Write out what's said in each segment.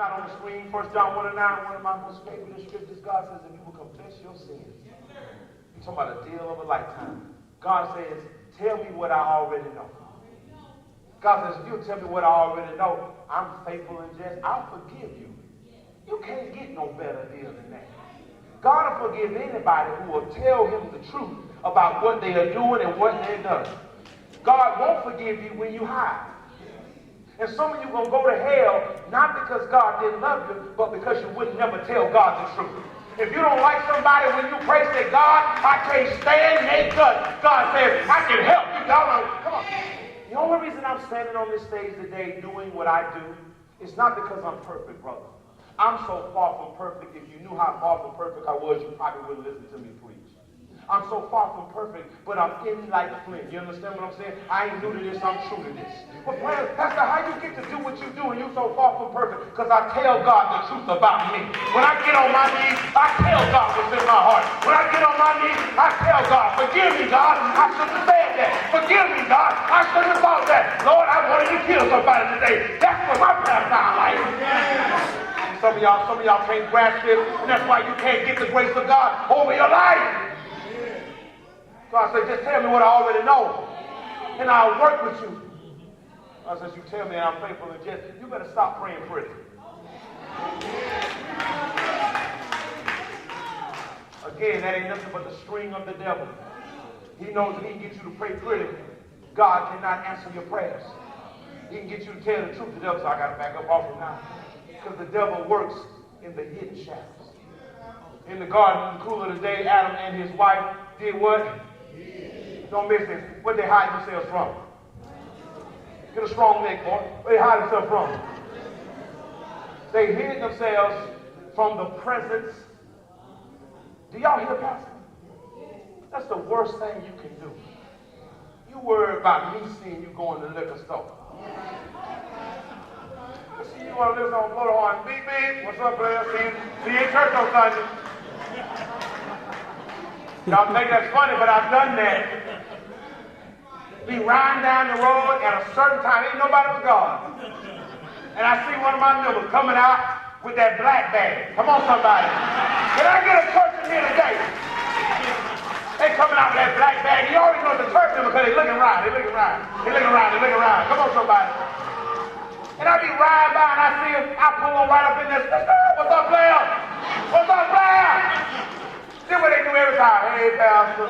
not on the screen. 1 John 1 and 9, one of my most favorite scriptures. God says, if you will confess your sins, you're talking about a deal of a lifetime. God says, tell me what I already know. God says, if you'll tell me what I already know, I'm faithful and just. I'll forgive you. You can't get no better deal than that. God will forgive anybody who will tell him the truth about what they are doing and what they've done. God won't forgive you when you hide. And some of you are going to go to hell, not because God didn't love you, but because you would never tell God the truth. If you don't like somebody when you pray, say, God, I can't stand their guts. God says, I can help you. Come on. The only reason I'm standing on this stage today doing what I do is not because I'm perfect, brother. I'm so far from perfect. If you knew how far from perfect I was, you probably wouldn't listen to me preach. I'm so far from perfect, but I'm in like flint. You understand what I'm saying? I ain't new to this, I'm true to this. But Pastor, how you get to do what you do and you so far from perfect? Because I tell God the truth about me. When I get on my knees, I tell God what's in my heart. When I get on my knees, I tell God, forgive me, God. I shouldn't have said that. Forgive me, God. I shouldn't have thought that. Lord, I wanted to kill somebody today. That's what my prayer sounds like. Some of y'all can't grasp it, and that's why you can't get the grace of God over your life. God said, just tell me what I already know, and I'll work with you. God says, you tell me I'm faithful and just, you better stop praying pretty. Again, that ain't nothing but the string of the devil. He knows if he can get you to pray pretty, God cannot answer your prayers. He can get you to tell the truth. The devil says, I got to back up off him now. Because the devil works in the hidden shadows. In the garden, in the cool of the day, Adam and his wife did what? Don't miss it. What they hide themselves from? Get a strong neck, boy. Where they hide themselves from? They hid themselves from the presence. Do y'all hear, Pastor? That's the worst thing you can do. You worry about me seeing you going to the liquor store. I see you want to listen on blow the horn. Beep, beep. What's up, player? See you in church on Sunday. Y'all think that's funny, but I've done that. Be riding down the road at a certain time. Ain't nobody but God. And I see one of my members coming out with that black bag. Come on, somebody. Can I get a church in here today? They coming out with that black bag. You already know the church member because they looking around. They looking around. They looking around. They looking around. Come on, somebody. And I be riding by and I see him. I pull on right up in there. What's up, player? What's up, player? See what they do every time. Hey, pastor.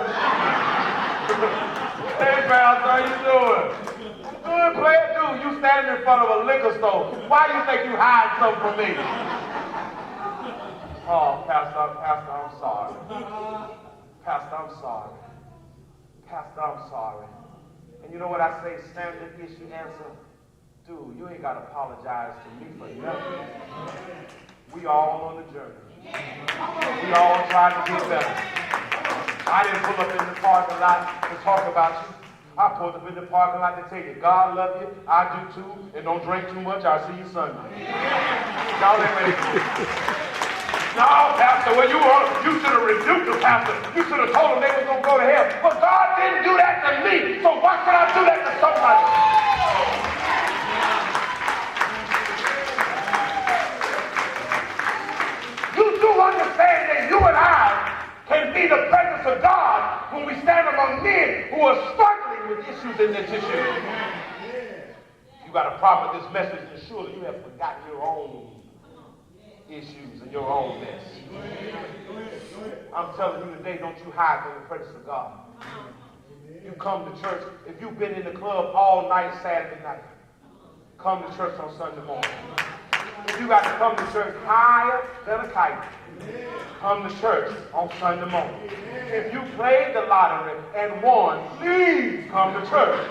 Hey, pastor, how you doing? Good, player. Dude, you standing in front of a liquor store. Why do you think you hide something from me? Oh, Pastor, I'm sorry. Pastor, I'm sorry. Pastor, I'm sorry. And you know what I say? Standard issue answer. Dude, you ain't got to apologize to me for nothing. We all on the journey. We all trying to get better. I didn't pull up in the parking lot to talk about you. I pulled up in the parking lot to tell you, God love you, I do too, and don't drink too much, I'll see you Sunday. Y'all ain't ready to do it. No, Pastor, well, you should have rebuked the pastor. You should have told them they was going to go to hell. But God didn't do that to me, so why should I do that to somebody? You do understand that you and I can be the presence of God when we stand among men who are struggling with issues in their tissue. You got a problem with this message, and surely you have forgotten your own issues and your own mess. I'm telling you today, don't you hide from the presence of God. You come to church. If you've been in the club all night Saturday night, come to church on Sunday morning. If you got to come to church higher than a kite, come to church on Sunday morning. If you played the lottery and won, please come to church.